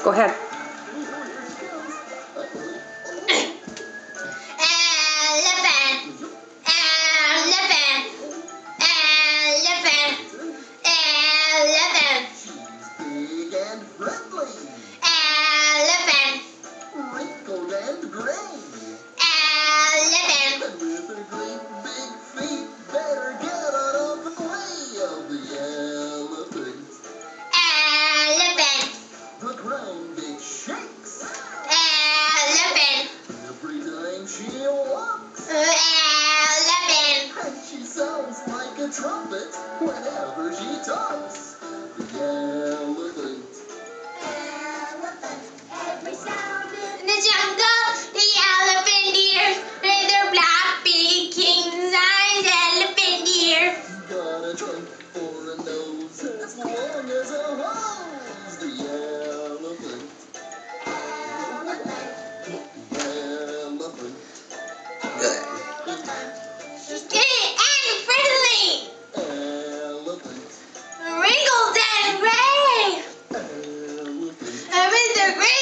Go ahead. Trumpet whenever she talks. The elephant. Every sound in the jungle, the elephant ears, with their black big king's eyes, elephant ears. Got a trunk for a nose as long as a hose. The elephant. Elephant. Good. She's getting friendly. Wrinkled and gray. With the gray